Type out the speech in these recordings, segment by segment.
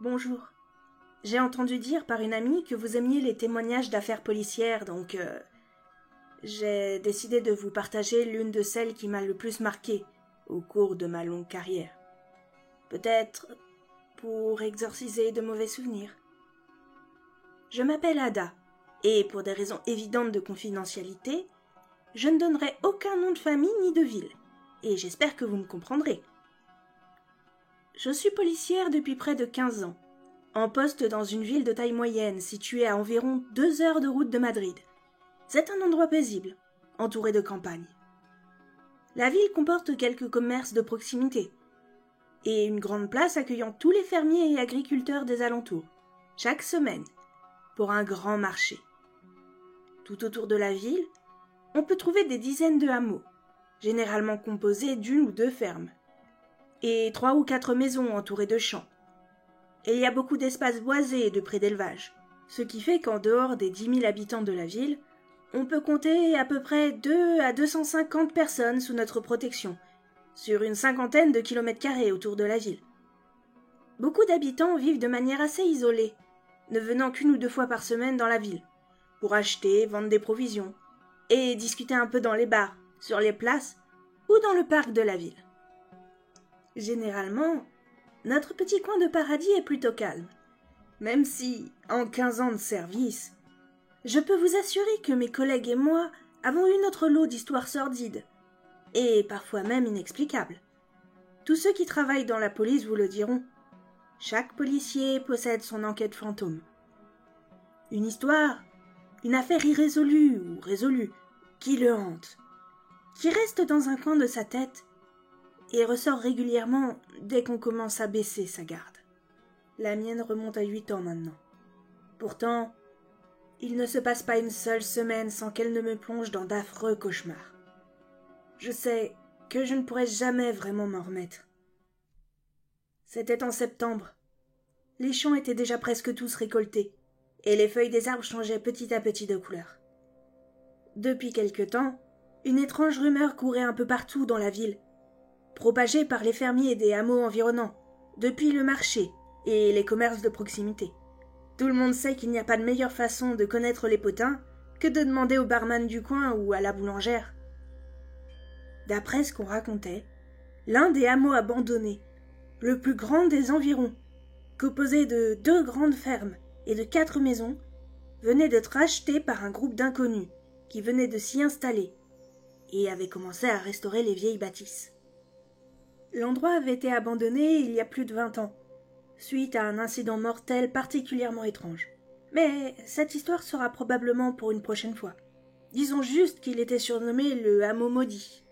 Bonjour. J'ai entendu dire par une amie que vous aimiez les témoignages d'affaires policières, donc j'ai décidé de vous partager l'une de celles qui m'a le plus marquée au cours de ma longue carrière. Peut-être pour exorciser de mauvais souvenirs. Je m'appelle Ada, et pour des raisons évidentes de confidentialité, je ne donnerai aucun nom de famille ni de ville, et j'espère que vous me comprendrez. Je suis policière depuis près de 15 ans, en poste dans une ville de taille moyenne située à environ 2 heures de route de Madrid. C'est un endroit paisible, entouré de campagne. La ville comporte quelques commerces de proximité et une grande place accueillant tous les fermiers et agriculteurs des alentours, chaque semaine, pour un grand marché. Tout autour de la ville, on peut trouver des dizaines de hameaux, généralement composés d'1 ou 2 fermes, et 3 ou 4 maisons entourées de champs. Et il y a beaucoup d'espaces boisés et de prés d'élevage, ce qui fait qu'en dehors des 10 000 habitants de la ville, on peut compter à peu près 2 à 250 personnes sous notre protection, sur une 50aine de kilomètres carrés autour de la ville. Beaucoup d'habitants vivent de manière assez isolée, ne venant qu'1 ou 2 fois par semaine dans la ville, pour acheter, vendre des provisions, et discuter un peu dans les bars, sur les places ou dans le parc de la ville. Généralement, notre petit coin de paradis est plutôt calme, même si, en 15 ans de service, je peux vous assurer que mes collègues et moi avons eu notre lot d'histoires sordides, et parfois même inexplicables. Tous ceux qui travaillent dans la police vous le diront. Chaque policier possède son enquête fantôme. Une histoire, une affaire irrésolue ou résolue, qui le hante, qui reste dans un coin de sa tête et ressort régulièrement dès qu'on commence à baisser sa garde. La mienne remonte à 8 ans maintenant. Pourtant, il ne se passe pas une seule semaine sans qu'elle ne me plonge dans d'affreux cauchemars. Je sais que je ne pourrai jamais vraiment m'en remettre. C'était en septembre. Les champs étaient déjà presque tous récoltés, et les feuilles des arbres changeaient petit à petit de couleur. Depuis quelque temps, une étrange rumeur courait un peu partout dans la ville, propagée par les fermiers des hameaux environnants, depuis le marché et les commerces de proximité. Tout le monde sait qu'il n'y a pas de meilleure façon de connaître les potins que de demander au barman du coin ou à la boulangère. D'après ce qu'on racontait, l'un des hameaux abandonnés, le plus grand des environs, composé de 2 grandes fermes et de 4 maisons, venait d'être racheté par un groupe d'inconnus qui venait de s'y installer et avait commencé à restaurer les vieilles bâtisses. L'endroit avait été abandonné il y a plus de 20 ans, suite à un incident mortel particulièrement étrange. Mais cette histoire sera probablement pour une prochaine fois. Disons juste qu'il était surnommé le hameau maudit.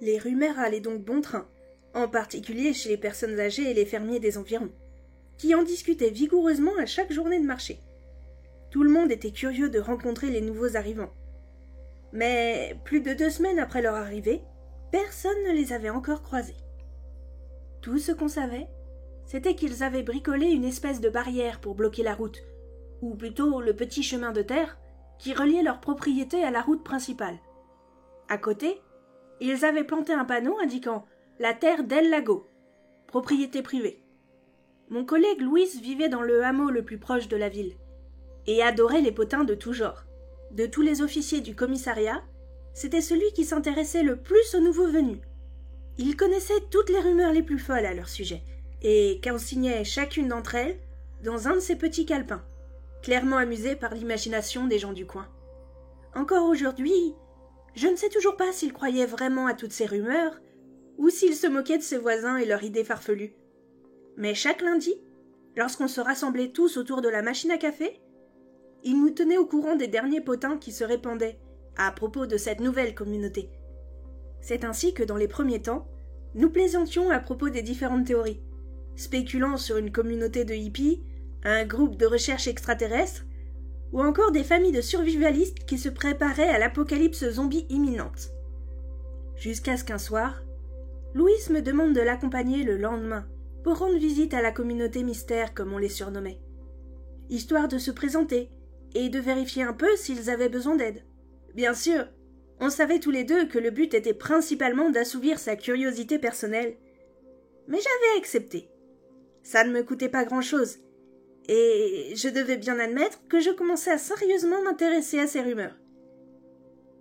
Les rumeurs allaient donc bon train, en particulier chez les personnes âgées et les fermiers des environs, qui en discutaient vigoureusement à chaque journée de marché. Tout le monde était curieux de rencontrer les nouveaux arrivants. Mais plus de 2 semaines après leur arrivée, personne ne les avait encore croisés. Tout ce qu'on savait, c'était qu'ils avaient bricolé une espèce de barrière pour bloquer la route, ou plutôt le petit chemin de terre qui reliait leur propriété à la route principale. À côté, ils avaient planté un panneau indiquant « La terre d'El Lago », propriété privée. Mon collègue Louis vivait dans le hameau le plus proche de la ville, et adorait les potins de tout genre. De tous les officiers du commissariat, c'était celui qui s'intéressait le plus aux nouveaux venus. Il connaissait toutes les rumeurs les plus folles à leur sujet, et consignait chacune d'entre elles dans un de ses petits calepins, clairement amusé par l'imagination des gens du coin. Encore aujourd'hui, je ne sais toujours pas s'il croyait vraiment à toutes ces rumeurs, ou s'il se moquait de ses voisins et leurs idées farfelues. Mais chaque lundi, lorsqu'on se rassemblait tous autour de la machine à café, il nous tenait au courant des derniers potins qui se répandaient à propos de cette nouvelle communauté. C'est ainsi que dans les premiers temps, nous plaisantions à propos des différentes théories, spéculant sur une communauté de hippies, un groupe de recherche extraterrestre, ou encore des familles de survivalistes qui se préparaient à l'apocalypse zombie imminente. Jusqu'à ce qu'un soir, Louis me demande de l'accompagner le lendemain pour rendre visite à la communauté mystère comme on les surnommait, histoire de se présenter et de vérifier un peu s'ils avaient besoin d'aide. Bien sûr, on savait tous les deux que le but était principalement d'assouvir sa curiosité personnelle, mais j'avais accepté. Ça ne me coûtait pas grand-chose. Et je devais bien admettre que je commençais à sérieusement m'intéresser à ces rumeurs.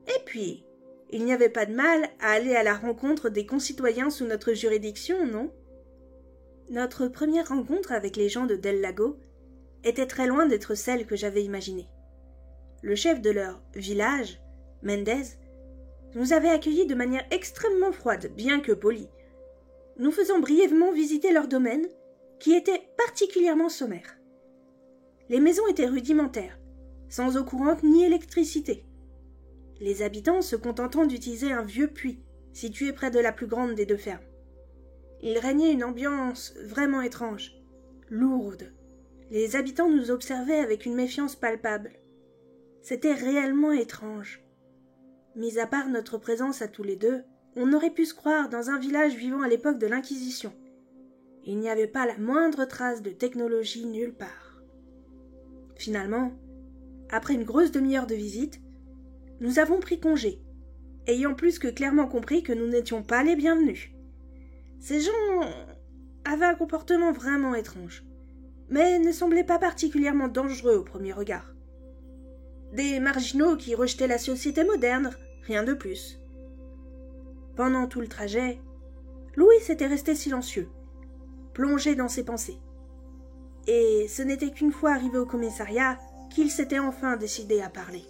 Et puis, il n'y avait pas de mal à aller à la rencontre des concitoyens sous notre juridiction, non? Notre première rencontre avec les gens de Del Lago était très loin d'être celle que j'avais imaginée. Le chef de leur village, Mendez, nous avait accueillis de manière extrêmement froide, bien que polie, nous faisant brièvement visiter leur domaine, qui était particulièrement sommaire. Les maisons étaient rudimentaires, sans eau courante ni électricité. Les habitants se contentant d'utiliser un vieux puits, situé près de la plus grande des deux fermes. Il régnait une ambiance vraiment étrange, lourde. Les habitants nous observaient avec une méfiance palpable. C'était réellement étrange. Mis à part notre présence à tous les deux, on aurait pu se croire dans un village vivant à l'époque de l'Inquisition. Il n'y avait pas la moindre trace de technologie nulle part. Finalement, après une grosse demi-heure de visite, nous avons pris congé, ayant plus que clairement compris que nous n'étions pas les bienvenus. Ces gens avaient un comportement vraiment étrange, mais ne semblaient pas particulièrement dangereux au premier regard. Des marginaux qui rejetaient la société moderne, rien de plus. Pendant tout le trajet, Louis était resté silencieux, plongé dans ses pensées. Et ce n'était qu'une fois arrivé au commissariat qu'il s'était enfin décidé à parler.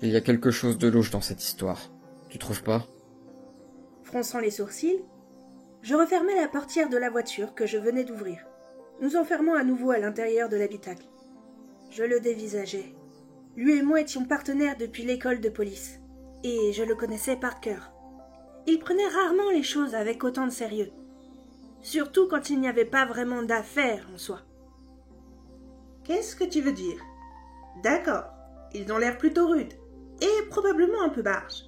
Il y a quelque chose de louche dans cette histoire, tu trouves pas? Fronçant les sourcils, je refermai la portière de la voiture que je venais d'ouvrir, nous enfermant à nouveau à l'intérieur de l'habitacle. Je le dévisageais. Lui et moi étions partenaires depuis l'école de police, et je le connaissais par cœur. Il prenait rarement les choses avec autant de sérieux, surtout quand il n'y avait pas vraiment d'affaires en soi. « Qu'est-ce que tu veux dire ? D'accord, ils ont l'air plutôt rudes, et probablement un peu barges.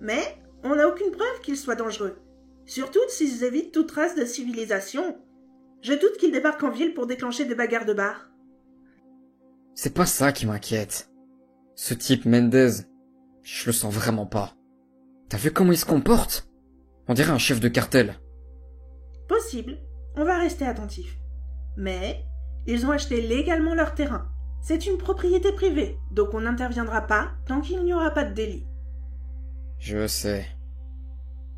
Mais on n'a aucune preuve qu'ils soient dangereux, surtout s'ils évitent toute trace de civilisation. Je doute qu'ils débarquent en ville pour déclencher des bagarres de bar. » C'est pas ça qui m'inquiète. Ce type Mendez, je le sens vraiment pas. T'as vu comment il se comporte? On dirait un chef de cartel. Possible, on va rester attentif. Mais ils ont acheté légalement leur terrain. C'est une propriété privée, donc on n'interviendra pas tant qu'il n'y aura pas de délit. Je sais.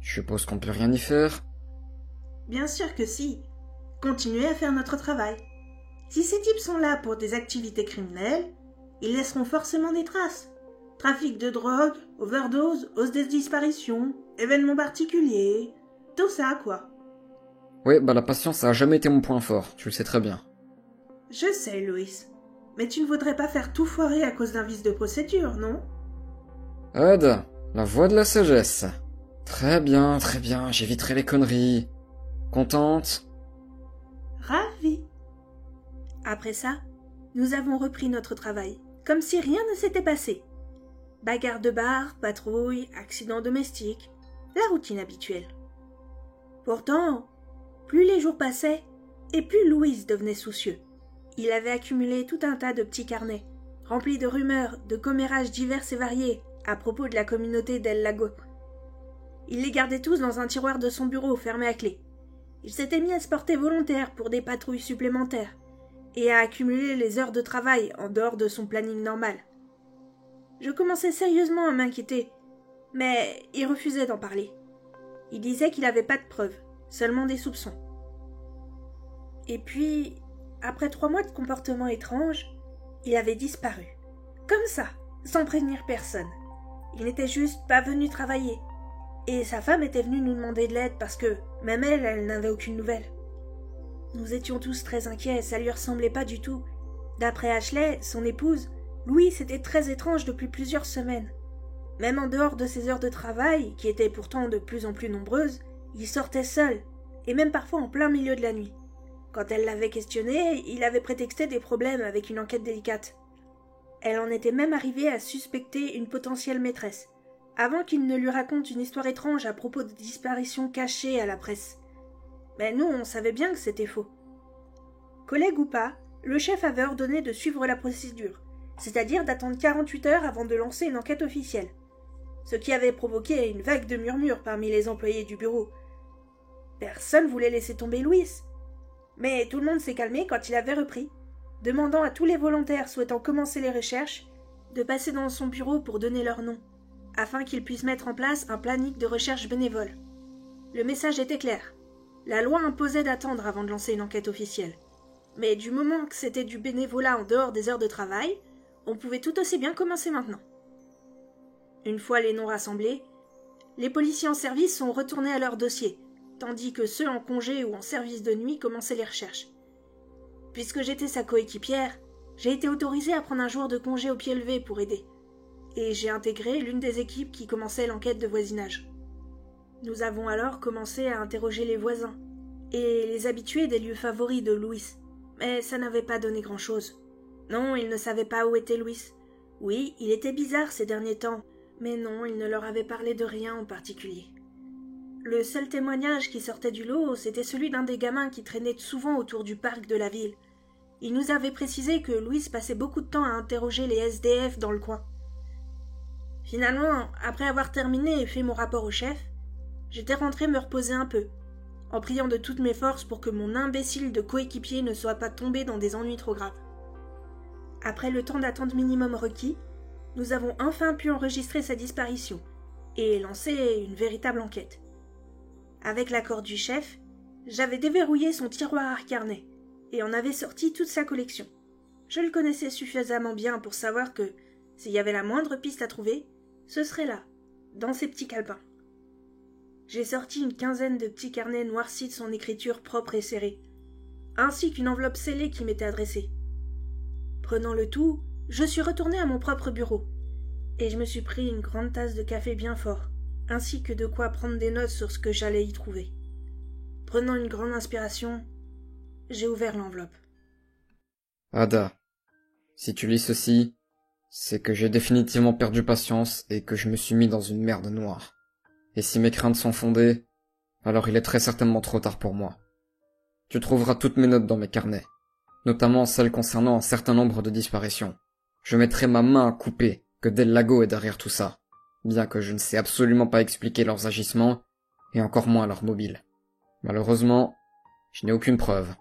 Je suppose qu'on peut rien y faire? Bien sûr que si. Continuez à faire notre travail. Si ces types sont là pour des activités criminelles, ils laisseront forcément des traces. Trafic de drogue, overdose, hausse des disparitions, événements particuliers, tout ça quoi. Oui, la patience ça a jamais été mon point fort, tu le sais très bien. Je sais, Louis. Mais tu ne voudrais pas faire tout foirer à cause d'un vice de procédure, non? Ed, la voix de la sagesse. Très bien, j'éviterai les conneries. Contente? Ravie. Après ça, nous avons repris notre travail, comme si rien ne s'était passé. Bagarre de bar, patrouille, accidents domestiques, la routine habituelle. Pourtant, plus les jours passaient, et plus Louis devenait soucieux. Il avait accumulé tout un tas de petits carnets, remplis de rumeurs, de commérages divers et variés à propos de la communauté d'El Lago. Il les gardait tous dans un tiroir de son bureau fermé à clé. Il s'était mis à se porter volontaire pour des patrouilles supplémentaires et à accumuler les heures de travail en dehors de son planning normal. Je commençais sérieusement à m'inquiéter, mais il refusait d'en parler. Il disait qu'il n'avait pas de preuves, seulement des soupçons. Et puis, après 3 mois de comportement étrange, il avait disparu. Comme ça, sans prévenir personne. Il n'était juste pas venu travailler. Et sa femme était venue nous demander de l'aide parce que, même elle n'avait aucune nouvelle. Nous étions tous très inquiets, ça lui ressemblait pas du tout. D'après Ashley, son épouse, Louis était très étrange depuis plusieurs semaines. Même en dehors de ses heures de travail, qui étaient pourtant de plus en plus nombreuses, il sortait seul, et même parfois en plein milieu de la nuit. Quand elle l'avait questionné, il avait prétexté des problèmes avec une enquête délicate. Elle en était même arrivée à suspecter une potentielle maîtresse, avant qu'il ne lui raconte une histoire étrange à propos de disparitions cachées à la presse. Mais nous, on savait bien que c'était faux. Collègue ou pas, le chef avait ordonné de suivre la procédure, c'est-à-dire d'attendre 48 heures avant de lancer une enquête officielle, ce qui avait provoqué une vague de murmures parmi les employés du bureau. Personne voulait laisser tomber Louis. Mais tout le monde s'est calmé quand il avait repris, demandant à tous les volontaires souhaitant commencer les recherches de passer dans son bureau pour donner leur nom, afin qu'ils puissent mettre en place un planning de recherche bénévole. Le message était clair. La loi imposait d'attendre avant de lancer une enquête officielle. Mais du moment que c'était du bénévolat en dehors des heures de travail, on pouvait tout aussi bien commencer maintenant. Une fois les noms rassemblés, les policiers en service sont retournés à leur dossier, tandis que ceux en congé ou en service de nuit commençaient les recherches. Puisque j'étais sa coéquipière, j'ai été autorisée à prendre un jour de congé au pied levé pour aider, et j'ai intégré l'une des équipes qui commençait l'enquête de voisinage. Nous avons alors commencé à interroger les voisins et les habitués des lieux favoris de Louis, mais ça n'avait pas donné grand-chose. Non, ils ne savaient pas où était Louis. Oui, il était bizarre ces derniers temps, mais non, il ne leur avait parlé de rien en particulier. Le seul témoignage qui sortait du lot, c'était celui d'un des gamins qui traînait souvent autour du parc de la ville. Il nous avait précisé que Louis passait beaucoup de temps à interroger les SDF dans le coin. Finalement, après avoir terminé et fait mon rapport au chef, j'étais rentrée me reposer un peu, en priant de toutes mes forces pour que mon imbécile de coéquipier ne soit pas tombé dans des ennuis trop graves. Après le temps d'attente minimum requis, nous avons enfin pu enregistrer sa disparition et lancer une véritable enquête. Avec l'accord du chef, j'avais déverrouillé son tiroir à carnet et en avais sorti toute sa collection. Je le connaissais suffisamment bien pour savoir que, s'il y avait la moindre piste à trouver, ce serait là, dans ces petits calepins. J'ai sorti une quinzaine de petits carnets noircis de son écriture propre et serrée, ainsi qu'une enveloppe scellée qui m'était adressée. Prenant le tout, je suis retournée à mon propre bureau, et je me suis pris une grande tasse de café bien fort, ainsi que de quoi prendre des notes sur ce que j'allais y trouver. Prenant une grande inspiration, j'ai ouvert l'enveloppe. Ada, si tu lis ceci, c'est que j'ai définitivement perdu patience et que je me suis mis dans une merde noire. Et si mes craintes sont fondées, alors il est très certainement trop tard pour moi. Tu trouveras toutes mes notes dans mes carnets, notamment celles concernant un certain nombre de disparitions. Je mettrai ma main à couper que Del Lago est derrière tout ça, bien que je ne sais absolument pas expliquer leurs agissements, et encore moins leurs mobiles. Malheureusement, je n'ai aucune preuve.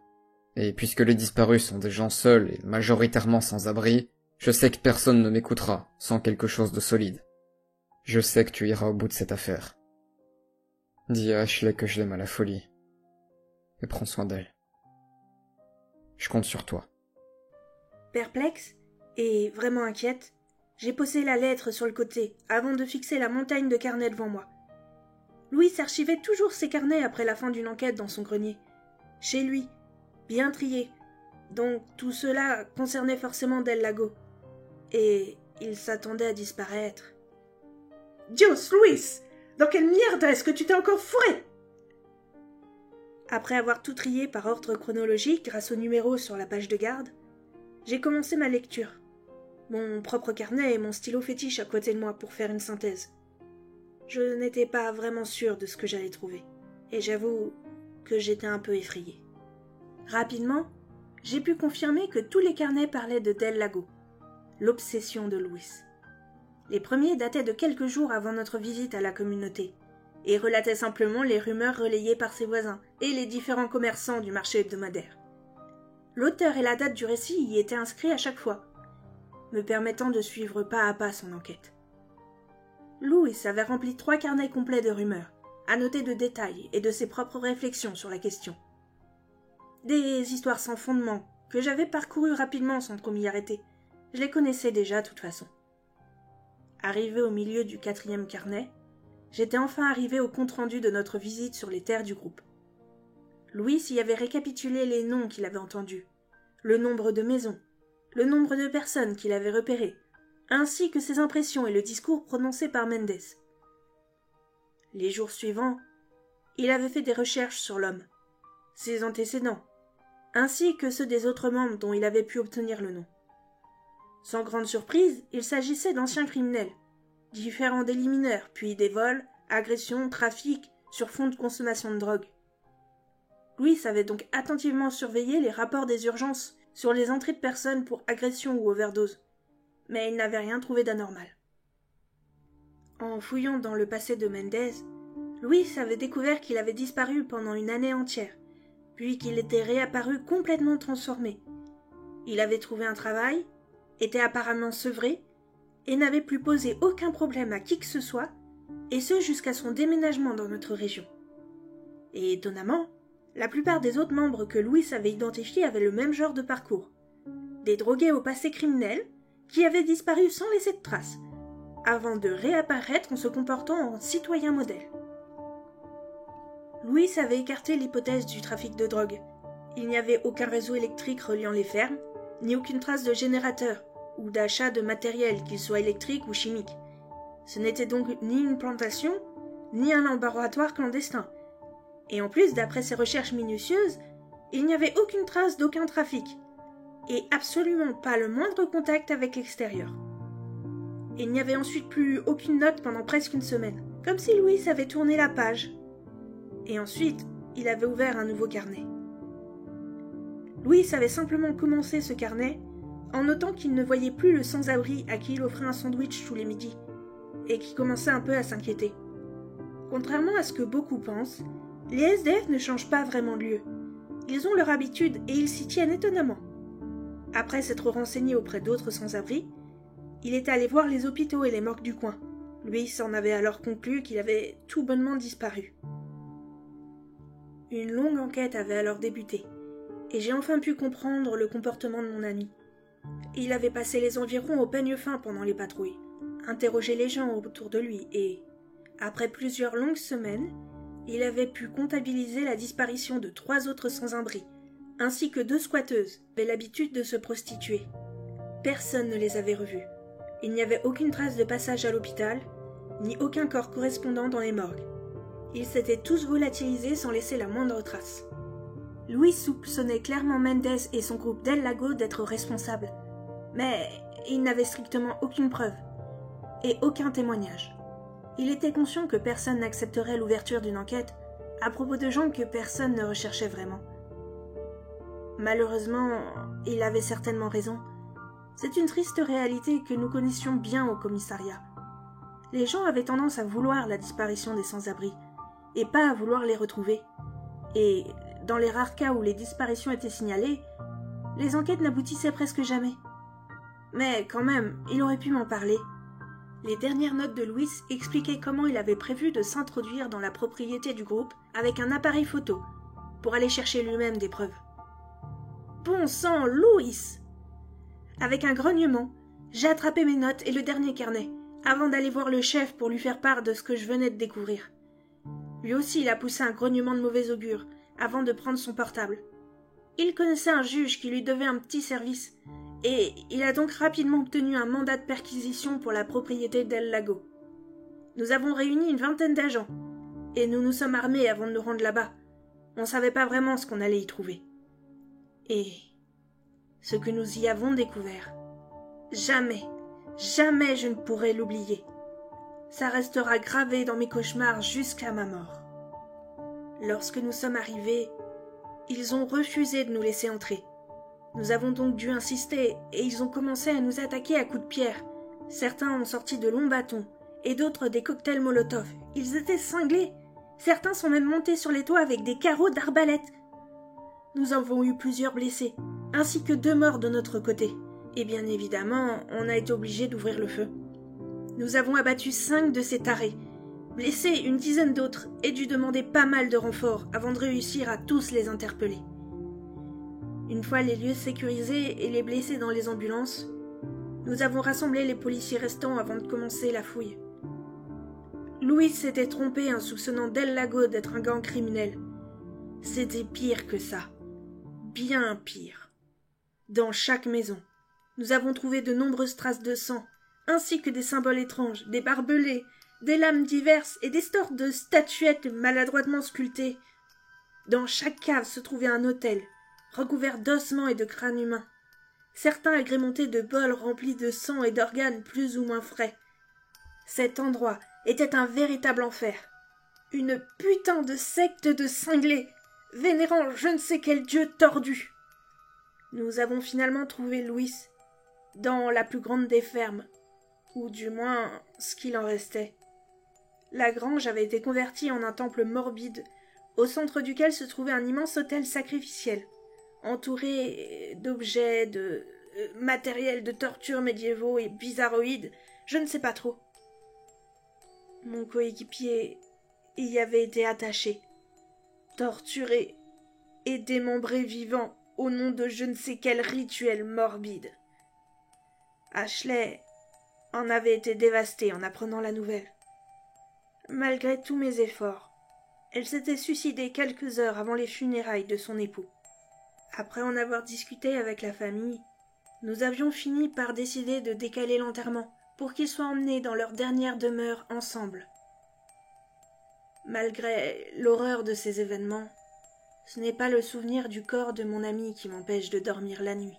Et puisque les disparus sont des gens seuls et majoritairement sans abri, je sais que personne ne m'écoutera sans quelque chose de solide. Je sais que tu iras au bout de cette affaire. Dis à Ashley que je l'aime à la folie. Et prends soin d'elle. Je compte sur toi. Perplexe et vraiment inquiète, j'ai posé la lettre sur le côté avant de fixer la montagne de carnets devant moi. Louis archivait toujours ses carnets après la fin d'une enquête dans son grenier. Chez lui, bien triés. Donc tout cela concernait forcément Del Lago. Et il s'attendait à disparaître. « Dios, Louis, dans quelle merde est-ce que tu t'es encore fourré ?» Après avoir tout trié par ordre chronologique grâce au numéro sur la page de garde, j'ai commencé ma lecture. Mon propre carnet et mon stylo fétiche à côté de moi pour faire une synthèse. Je n'étais pas vraiment sûre de ce que j'allais trouver, et j'avoue que j'étais un peu effrayée. Rapidement, j'ai pu confirmer que tous les carnets parlaient de Del Lago, l'obsession de Louis. Les premiers dataient de quelques jours avant notre visite à la communauté, et relataient simplement les rumeurs relayées par ses voisins et les différents commerçants du marché hebdomadaire. L'auteur et la date du récit y étaient inscrits à chaque fois, me permettant de suivre pas à pas son enquête. Louis avait rempli 3 carnets complets de rumeurs, annotés de détails et de ses propres réflexions sur la question. Des histoires sans fondement, que j'avais parcourues rapidement sans trop m'y arrêter. Je les connaissais déjà, de toute façon. Arrivé au milieu du 4e carnet, j'étais enfin arrivé au compte-rendu de notre visite sur les terres du groupe. Louis y avait récapitulé les noms qu'il avait entendus, le nombre de maisons, le nombre de personnes qu'il avait repérées, ainsi que ses impressions et le discours prononcé par Mendes. Les jours suivants, il avait fait des recherches sur l'homme, ses antécédents, ainsi que ceux des autres membres dont il avait pu obtenir le nom. Sans grande surprise, il s'agissait d'anciens criminels, différents délits mineurs, puis des vols, agressions, trafics, sur fond de consommation de drogue. Louis avait donc attentivement surveillé les rapports des urgences sur les entrées de personnes pour agression ou overdose, mais il n'avait rien trouvé d'anormal. En fouillant dans le passé de Mendes, Louis avait découvert qu'il avait disparu pendant une année entière, puis qu'il était réapparu complètement transformé. Il avait trouvé un travail, était apparemment sevré, et n'avait plus posé aucun problème à qui que ce soit, et ce jusqu'à son déménagement dans notre région. Et étonnamment, la plupart des autres membres que Louis avait identifiés avaient le même genre de parcours. Des drogués au passé criminel, qui avaient disparu sans laisser de traces, avant de réapparaître en se comportant en citoyen modèle. Louis avait écarté l'hypothèse du trafic de drogue. Il n'y avait aucun réseau électrique reliant les fermes, ni aucune trace de générateur ou d'achat de matériel, qu'il soit électrique ou chimique. Ce n'était donc ni une plantation, ni un laboratoire clandestin. Et en plus, d'après ses recherches minutieuses, il n'y avait aucune trace d'aucun trafic, et absolument pas le moindre contact avec l'extérieur. Il n'y avait ensuite plus aucune note pendant presque une semaine, comme si Louis avait tourné la page. Et ensuite, il avait ouvert un nouveau carnet. Louis avait simplement commencé ce carnet en notant qu'il ne voyait plus le sans-abri à qui il offrait un sandwich tous les midis, et qui commençait un peu à s'inquiéter. Contrairement à ce que beaucoup pensent, les SDF ne changent pas vraiment de lieu. Ils ont leur habitude et ils s'y tiennent étonnamment. Après s'être renseigné auprès d'autres sans-abri, il était allé voir les hôpitaux et les morgues du coin. Louis en avait alors conclu qu'il avait tout bonnement disparu. Une longue enquête avait alors débuté, et j'ai enfin pu comprendre le comportement de mon ami. Il avait passé les environs au peigne fin pendant les patrouilles, interrogé les gens autour de lui et, après plusieurs longues semaines, il avait pu comptabiliser la disparition de 3 autres sans-abri, ainsi que 2 squatteuses qui avaient l'habitude de se prostituer. Personne ne les avait revus. Il n'y avait aucune trace de passage à l'hôpital, ni aucun corps correspondant dans les morgues. Ils s'étaient tous volatilisés sans laisser la moindre trace. Louis soupçonnait clairement Mendes et son groupe d'El Lago d'être responsables, mais il n'avait strictement aucune preuve, et aucun témoignage. Il était conscient que personne n'accepterait l'ouverture d'une enquête à propos de gens que personne ne recherchait vraiment. Malheureusement, il avait certainement raison. C'est une triste réalité que nous connaissions bien au commissariat. Les gens avaient tendance à vouloir la disparition des sans-abri, et pas à vouloir les retrouver. Et, dans les rares cas où les disparitions étaient signalées, les enquêtes n'aboutissaient presque jamais. Mais quand même, il aurait pu m'en parler. Les dernières notes de Louis expliquaient comment il avait prévu de s'introduire dans la propriété du groupe avec un appareil photo, pour aller chercher lui-même des preuves. Bon sang, Louis! Avec un grognement, j'ai attrapé mes notes et le dernier carnet, avant d'aller voir le chef pour lui faire part de ce que je venais de découvrir. Lui aussi, il a poussé un grognement de mauvais augure, avant de prendre son portable. Il connaissait un juge qui lui devait un petit service, et il a donc rapidement obtenu un mandat de perquisition pour la propriété d'El Lago. Nous avons réuni une 20aine d'agents, et nous nous sommes armés avant de nous rendre là-bas. On ne savait pas vraiment ce qu'on allait y trouver. Et ce que nous y avons découvert, jamais je ne pourrai l'oublier. Ça restera gravé dans mes cauchemars jusqu'à ma mort. Lorsque nous sommes arrivés, ils ont refusé de nous laisser entrer. Nous avons donc dû insister, et ils ont commencé à nous attaquer à coups de pierre. Certains ont sorti de longs bâtons, et d'autres des cocktails Molotov. Ils étaient cinglés. Certains sont même montés sur les toits avec des carreaux d'arbalète. Nous avons eu plusieurs blessés, ainsi que 2 morts de notre côté. Et bien évidemment, on a été obligé d'ouvrir le feu. Nous avons abattu 5 de ces tarés, blessé une dizaine d'autres et dû demander pas mal de renforts avant de réussir à tous les interpeller. Une fois les lieux sécurisés et les blessés dans les ambulances, nous avons rassemblé les policiers restants avant de commencer la fouille. Louis s'était trompé en soupçonnant d'El Lago d'être un gang criminel. C'était pire que ça. Bien pire. Dans chaque maison, nous avons trouvé de nombreuses traces de sang, ainsi que des symboles étranges, des barbelés, des lames diverses et des sortes de statuettes maladroitement sculptées. Dans chaque cave se trouvait un autel, recouvert d'ossements et de crânes humains, certains agrémentés de bols remplis de sang et d'organes plus ou moins frais. Cet endroit était un véritable enfer. Une putain de secte de cinglés, vénérant je ne sais quel dieu tordu. Nous avons finalement trouvé Louis, dans la plus grande des fermes, ou du moins ce qu'il en restait. La grange avait été convertie en un temple morbide, au centre duquel se trouvait un immense autel sacrificiel, entouré d'objets, de matériel de torture médiévaux et bizarroïdes, je ne sais pas trop. Mon coéquipier y avait été attaché, torturé et démembré vivant au nom de je ne sais quel rituel morbide. Ashley en avait été dévastée en apprenant la nouvelle. Malgré tous mes efforts, elle s'était suicidée quelques heures avant les funérailles de son époux. Après en avoir discuté avec la famille, nous avions fini par décider de décaler l'enterrement pour qu'ils soient emmenés dans leur dernière demeure ensemble. Malgré l'horreur de ces événements, ce n'est pas le souvenir du corps de mon ami qui m'empêche de dormir la nuit,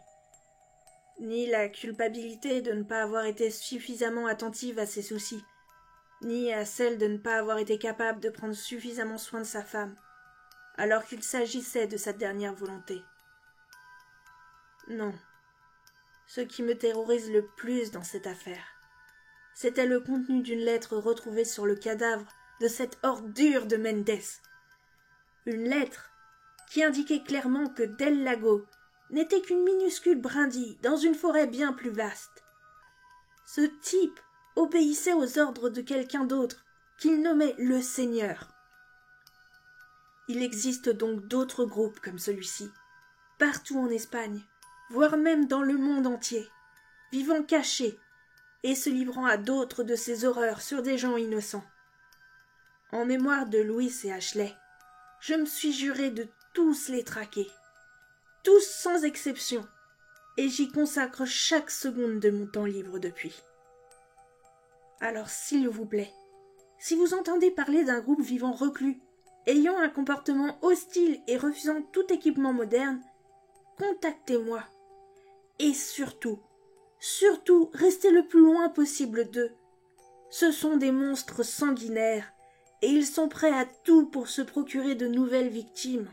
ni la culpabilité de ne pas avoir été suffisamment attentive à ses soucis, ni à celle de ne pas avoir été capable de prendre suffisamment soin de sa femme, alors qu'il s'agissait de sa dernière volonté. Non, ce qui me terrorise le plus dans cette affaire, c'était le contenu d'une lettre retrouvée sur le cadavre de cette ordure de Mendes. Une lettre qui indiquait clairement que Del Lago n'était qu'une minuscule brindille dans une forêt bien plus vaste. Ce type obéissait aux ordres de quelqu'un d'autre qu'il nommait le Seigneur. Il existe donc d'autres groupes comme celui-ci, partout en Espagne, voire même dans le monde entier, vivant cachés et se livrant à d'autres de ces horreurs sur des gens innocents. En mémoire de Louis et Ashley, je me suis juré de tous les traquer, tous sans exception, et j'y consacre chaque seconde de mon temps libre depuis. Alors s'il vous plaît, si vous entendez parler d'un groupe vivant reclus, ayant un comportement hostile et refusant tout équipement moderne, contactez-moi. Et surtout, restez le plus loin possible d'eux. Ce sont des monstres sanguinaires, et ils sont prêts à tout pour se procurer de nouvelles victimes.